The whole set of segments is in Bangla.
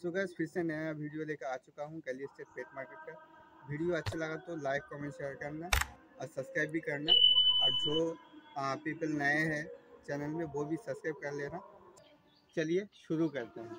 सो गाइस फिर से नया वीडियो लेकर आ चुका हूँ कैली स्टेट पेट मार्केट का। वीडियो अच्छा लगा तो लाइक कमेंट शेयर करना और सब्सक्राइब भी करना, और जो पीपल नए हैं चैनल में वो भी सब्सक्राइब कर लेना। चलिए शुरू करते हैं।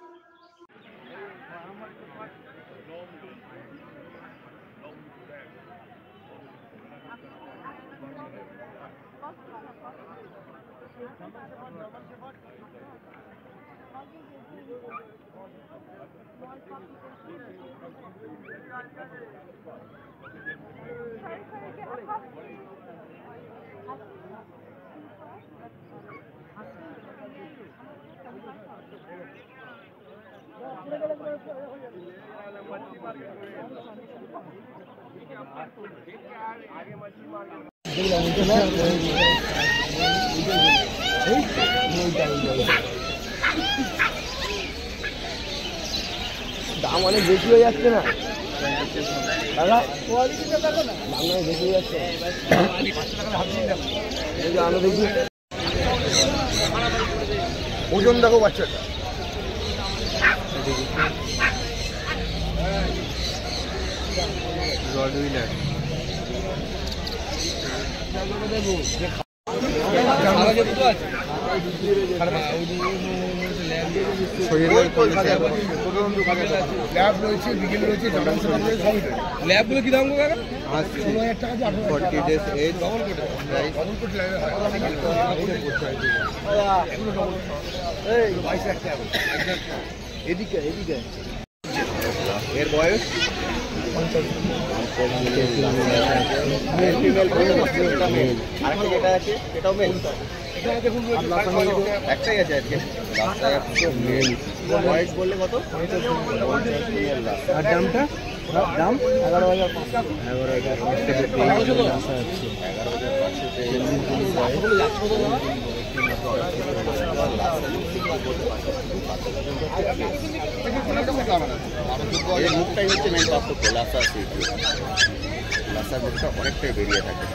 দাম অনেক বেশি হয়ে যাচ্ছে না দাদা? দাম বেশি হয়ে যাচ্ছে। আমরা দেখি ওজন দেখো বাচ্চাটা। ল্যাবগুলো কি দাম কাকা? 40 days age এদিকে এদিকে এর বয়স যেটা আছে সেটাও মেল। একটাই আছে আজকে বয়স বললে কত? আর দামটা? দাম 11,500। 11,500 মুখটাই হচ্ছে মেন পার্থক্য। লাসার মুখটা অনেকটাই বেরিয়ে থাকে।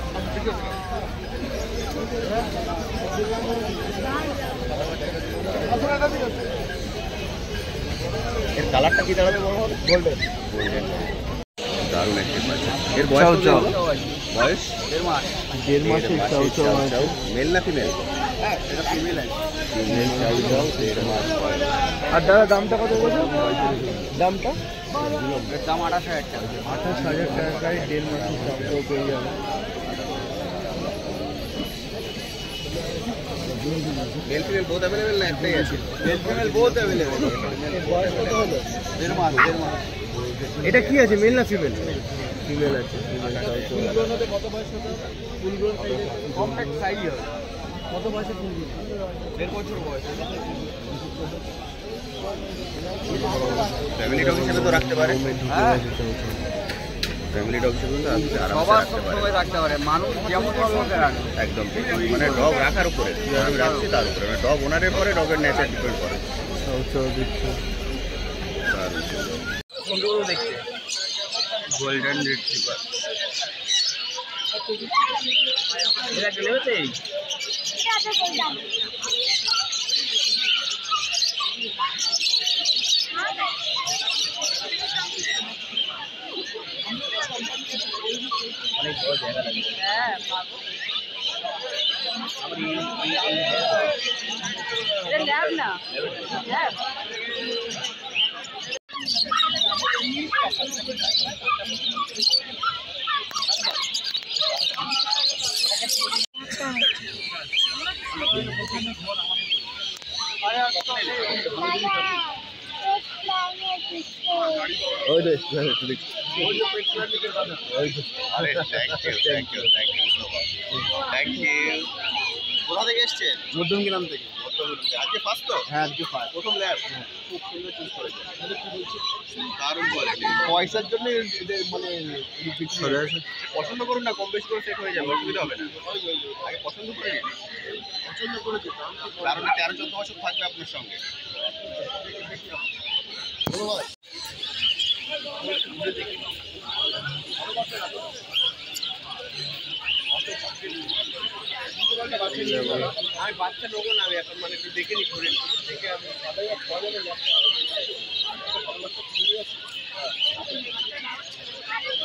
এর কালারটা কি দাঁড়াবে বড় হবে? গোল্ডেন। দারুণ একটা বাচ্চা। এর বয়স বয়স 1.5 মাস। 1.5 মাসের চাউ মেল না ফিমেল? এটা ফিমেল আছে। ফিমেল চাউ 1.5 মাস বয়স। আর দাদা দামটা কত বলছো? দামটা? এর দাম 28,000 টাকা। 28,000 টাকায় 1.5 মাসের চাউ পেয়ে যাবে। মেল ফিমেল বোথ অ্যাভেলেবেল না একটাই আছে? Male female both available. বয়স কত হলো? 1.5 মাস। 1.5 মাস। এটা কি আছে, মেল না ফিমেল? ফিমেল আছে। কত বয়স হতে হবে? ফুল গ্রোন কমপ্যাক্ট সাইজ হবে। কত বয়সে ফুল গ্রোন? 1.5 বছর বয়স। ফ্যামিলি ডগ হিসেবে তো রাখতে পারে। ফ্যামিলি ডগ হিসেবে তো আরামসে রাখতে পারে। মানুষ যেমন রাখে একদম ঠিক। মানে ডগ রাখার উপরে, আমি রাখছি তার উপরে, মানে ডগ ওনারের পরে ডগের নেচার ডিপেন্ড করে। Golden retriever. এটা গেলে হচ্ছে অনেক বড় জায়গা লাগে। হ্যাঁ পাবো। এটা ল্যাব না, ল্যাব। ওই দে কোথা থেকে এসছেন? মধ্যম গ্রাম থেকে। আজকে ফার্স্ট তো? হ্যাঁ আজকে ফার্স্ট। প্রথম ল্যাব। খুব সুন্দর চুজ করেছেন। দারুণ কোয়ালিটি। পয়সার জন্য মানে পছন্দ করুন না, কম বেশি করে সেট হয়ে যাবে, অসুবিধা হবে না। আগে পছন্দ করে নিন। পছন্দ করে দিন, কারণ 13-14 বছর থাকবে আপনার সঙ্গে। আমি বাচ্চা নেবো না, আমি এখন মানে একটু দেখে নি, ঘুরে দেখে আমি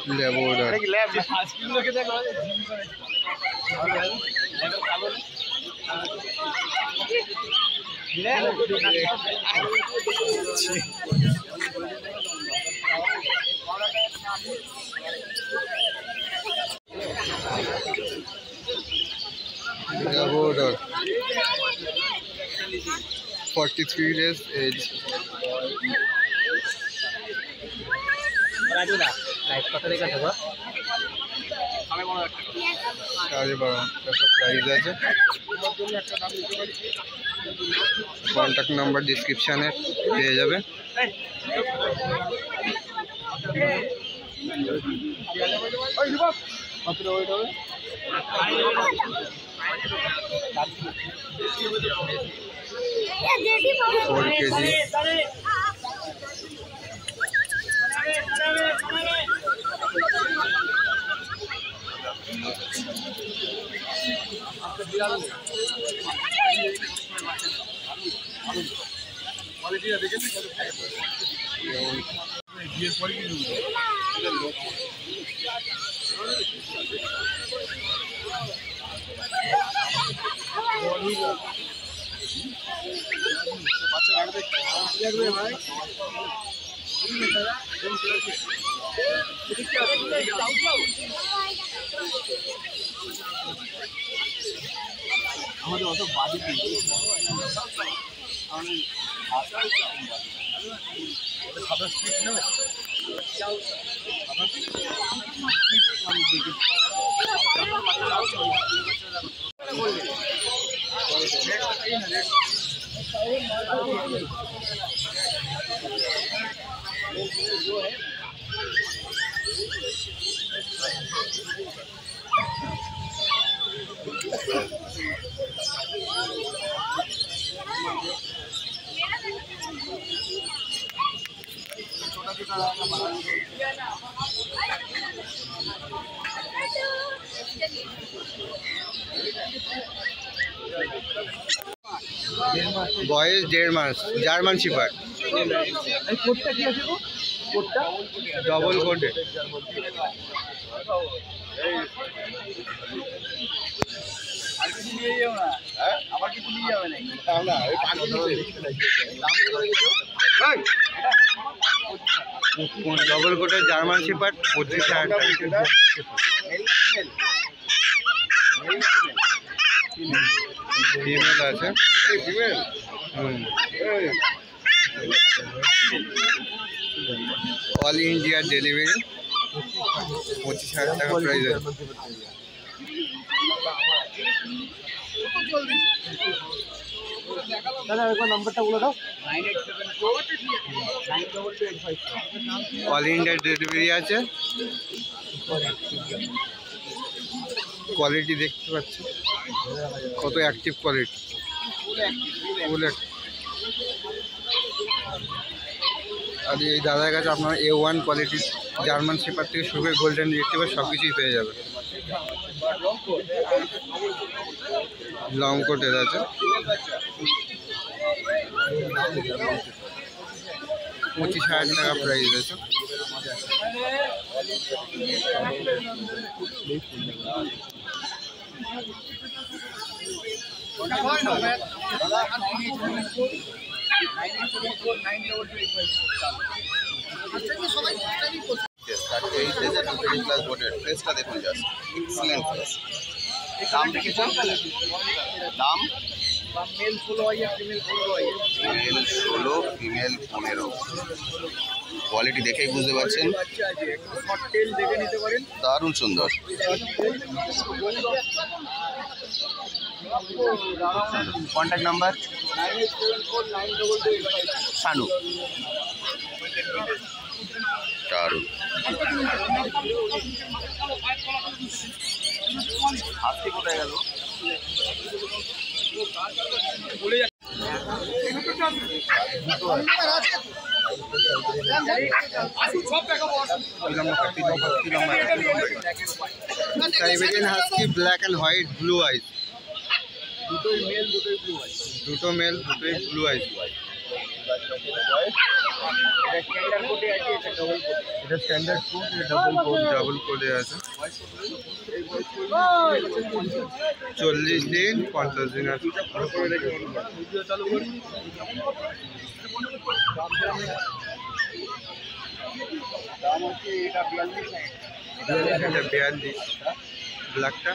ল্যাবরাডর ল্যাবরাডর 43 days age साढ़े 12 प्राइस আছে কন্ট্যাক্ট নাম্বার ডেসক্রিপশনে পেয়ে যাবে फोर केजी আমাদের অত বাড়ি খাবার স্পিড নেবে বয়স 1.5 মাস জার্মান শিপার্ড এই কোটটা কি আছে গো কোটটা ডবল কোটে আর কিছু নিয়ে যাও না হ্যাঁ আবার কিছু নিয়ে যাবে না না ওই পাখি দাম করে দিছো ডবল কোটের জার্মান শিপার্ড 25,000 টাকা ফিমেল আছে ফিমেল অল ইন্ডিয়া ডেলিভারি 25,000 টাকা প্রাইস আছে দাদা একবার নাম্বারটা বলে দাও 9874 অল ইন্ডিয়া ডেলিভারি আছে কোয়ালিটি দেখতে পাচ্ছি কত অ্যাক্টিভ কোয়ালিটি ফুল আর এই দাদার কাছে আপনার A1 কোয়ালিটির জার্মান শেপার্ড থেকে শুরু করে গোল্ডেন রিট্রিভার সব কিছুই পেয়ে যাবে লং কোটের আছে 25,000 টাকা প্রাইস আছে দেখুন জাস্ট এক্সিলেন্ট দাম দেখেছেন দাম মেল 16 ফিমেল 15 কোয়ালিটি দেখেই বুঝতে পারছেন দারুণ সুন্দর কন্ট্যাক্ট নাম্বার শানু দারুণ হাতে কোথায় গেল Siberian husky black and white blue ice দুটো মেল দুটোই ব্লু আইস এটা স্ট্যান্ডার্ড কোড, ডাবল কোডে আছে। 40 দিন 50 দিন আছে। এটা 42 ব্ল্যাকটা।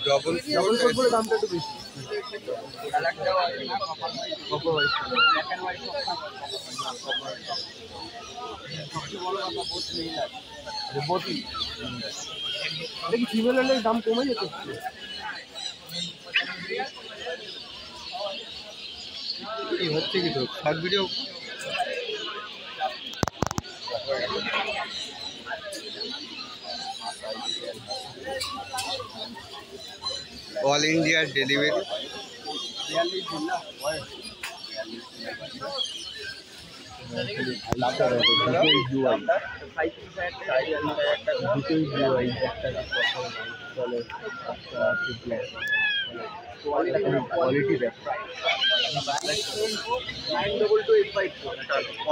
ডবল করে দামটা একটু বেশি। দেখি ফিমেল হলে দাম কমে যেত। কি হচ্ছে কি তো short video all India delivery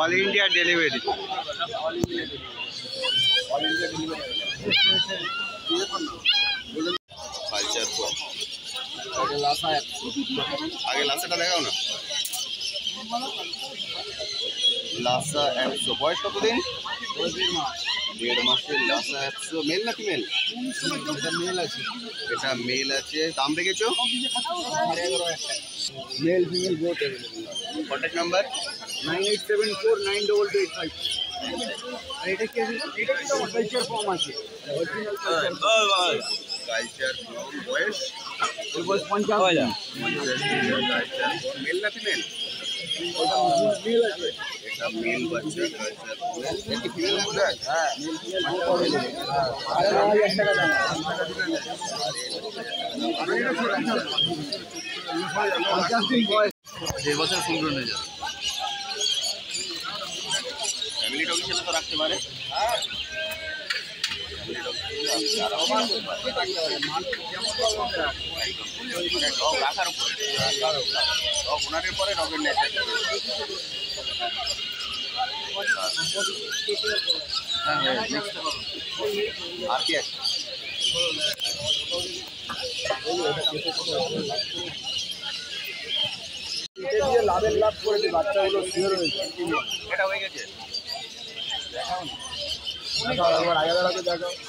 all India delivery culture আগে লাসাটা দেখাও না। লাসা 100 বয়স কতদিন? 1.5 মাসের লাসা 100 মেল না ফিমেল? এটা মেল আছে। দাম রেখেছো? Male female both. Contact number 98749285। এটা কি আছে? এটা কি কালচার ফর্ম আছে। কালচার বয়স বয়স 50। মেল না ফিমেল? মেল আছে। এটা মেল বাচ্চা কালচার কি ফিমেল আছে? হ্যাঁ মেল ফিমেল বোথ अवेलेबल। 9000 টাকা দাম। 50 দিন বয়স। 1.5 বছর সম্পূর্ণ হয়ে যাবে। ফ্যামিলি ডগ হিসেবে তো রাখতে পারে। রাখার উপরে ওনারের পরে ডগের নেচার আর কি আছে? লাভের লাভ করেছে বাচ্চাগুলো শিওর হয়েছে। এটা হয়ে গেছে।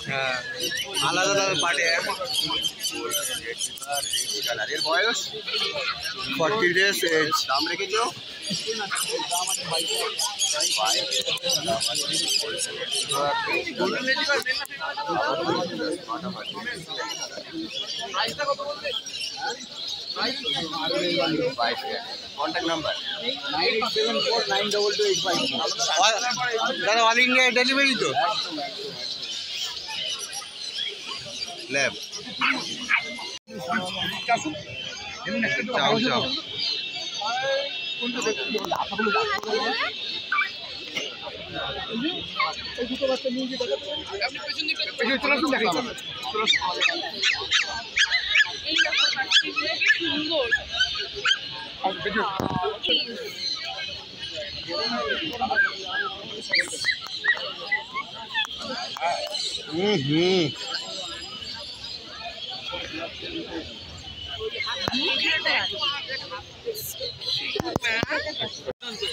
হ্যাঁ আলাদা আলাদা পার্টে এর বয়স 40 ডেজ এজ। দাম রেখেছো? Contact number 98749225। দাদা অল ইন্ডিয়া ডেলিভারি তো? ল্যাব চাও চাও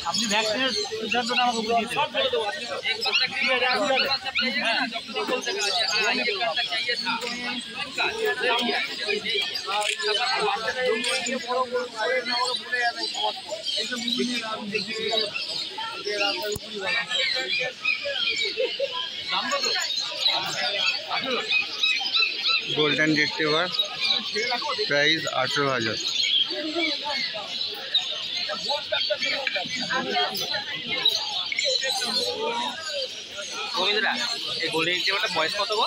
আপনি ভ্যাকসিনের সিদ্ধান্তটা আমাকে বুঝিয়ে দিন। Golden retriever price 18,000। গোবিন্দরা এই গোল্ডেন রিট্রিভারটা বয়স কত গো?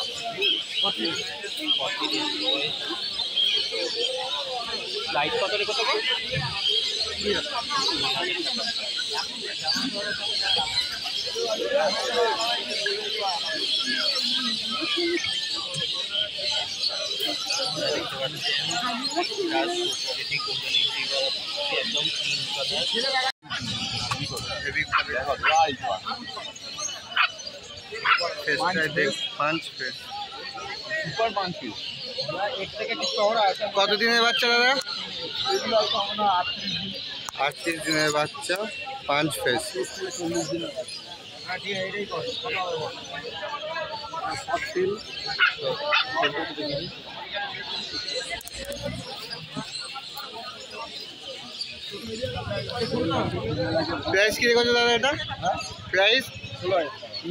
লাইট কত রে কত গো? একদম ক্লিন কালার। সুপার পাঁচ পিস। কত দিনের বাচ্চা দাদা? 38 দিনের বাচ্চা, 5 ফেস। প্রাইস কি রেখেছো দাদা এটা? Price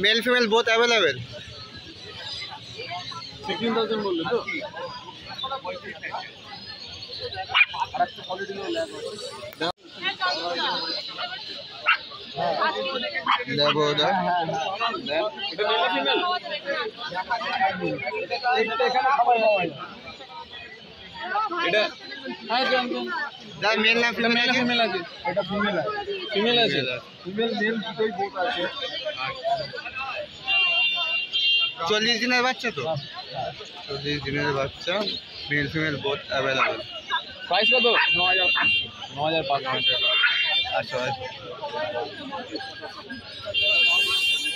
male female both available? 16,000 বললে তো? দেবো ওটা। এটা মেল ফিমেল? এটা হ্যাঁ জানতেন। দাদা মেল না ফিমেল আছে? ফিমেল আছে। এটা ফিমেল আছে। ফিমেল আছে। ফিমেল মেল দুটোই বোথ আছে। 40 দিনের বাচ্চা তো? 40 দিনের বাচ্চা, male female both available. Price কত? 9,500। আচ্ছা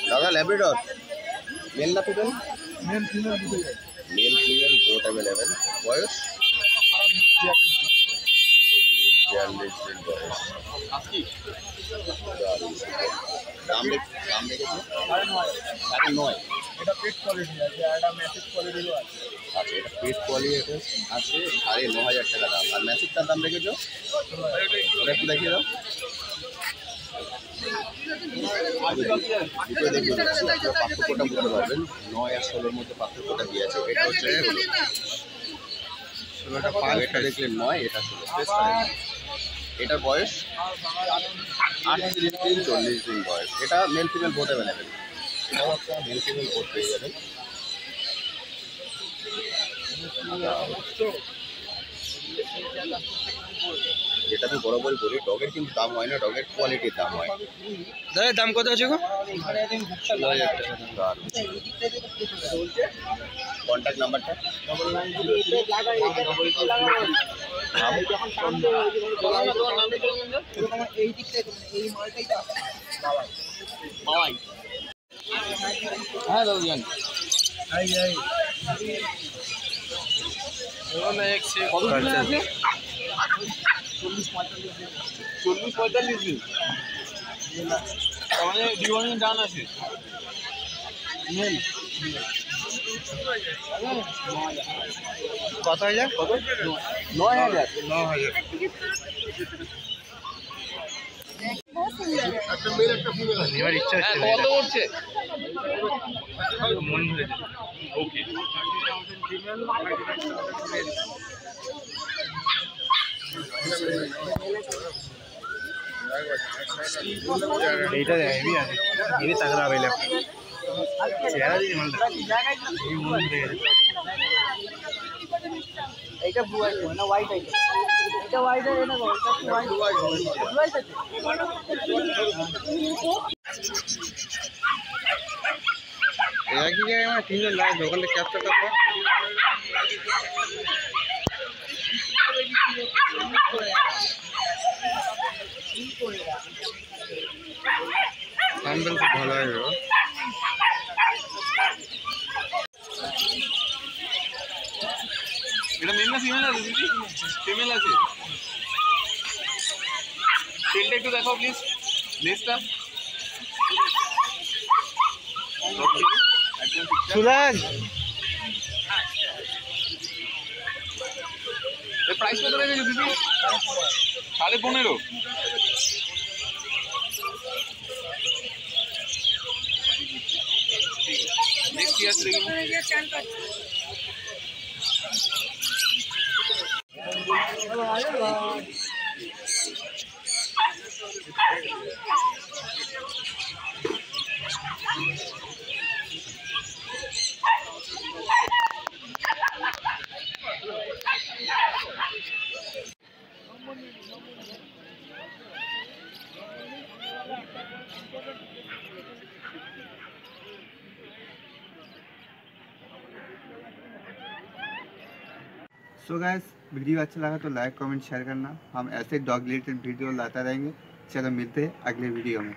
দাদা ল্যাব্রাডর মেল না ফিমেল? মেল ফিমেল দুটোই আছে। Male female both available. বয়স 42 দিন বয়স। দাম রেখেছে 9.5। এটা পেট কোয়ালিটি আছে আর এটা ম্যাসেজ কোয়ালিটিরও আছে। আচ্ছা এটা পেট কোয়ালিটি আছে 9,500 টাকা দাম। আর ম্যাসেজটার দাম রেখেছো? ওটা একটু দেখিয়ে দাও। দুটো দেখিয়ে দিচ্ছি, পার্থক্যটা বুঝতে পারবেন। 9 আর 16-র মধ্যে পার্থক্যটা দিয়ে আছে। এটা হচ্ছে 16টা পাল, এটা দেখলেন 9, এটা 16। এটার বয়স 38 দিন 40 দিন বয়স। এটা মেল ফিমেল বোথ অ্যাভেলেবেল। এটাও একটা মেল ফিমেল বোথ পেয়ে যাবেন। যেটা আমি বরাবরই বলি, ডগের কিন্তু দাম হয় না, ডগের কোয়ালিটির দাম হয়। দাদা দাম কত আছে গো? কন্ট্যাক্ট নাম্বারটা? হ্যাঁ দাদা জান। কত দিন আছে? 40-45 দিন। তার মানে ডিওয়ার্মিং ডান আছে। মেল কত হাজার? কত? 9,000। 9,000। একটা মেল একটা ফিমেল আছে। এবার ইচ্ছা হচ্ছে কত করছে? মন ভরে যাবে। ওকে। এইটা হেভি আছে, হেভি তাগড়া আবেলা চেহারা দিয়ে মালটা এই মন ভরে গেছে। এইটা ব্লু আইস না হোয়াইট আইস? এটা হোয়াইট আছে না এটা হোয়াইট ব্লু আইস আছে। এরা কি জায়গায় আমার 3 জন লাইভ ওখানে ক্যাপচার করতে সাম্বেল খুব ভালো হয় গো। এটা মেল না ফিমেল আছে দিদি? ফিমেল আছে। টেলটা একটু দেখাও প্লিজ। লেজটা সুরাজ এর প্রাইস কত রেখেছো দিদি? 15.5। নেক্সট কি আছে দেখুন। सो गाइस वीडियो अच्छा लगा तो लाइक कमेंट शेयर करना। हम ऐसे डॉग रिलेटेड वीडियो लाता रहेंगे। चलो मिलते हैं अगले वीडियो में।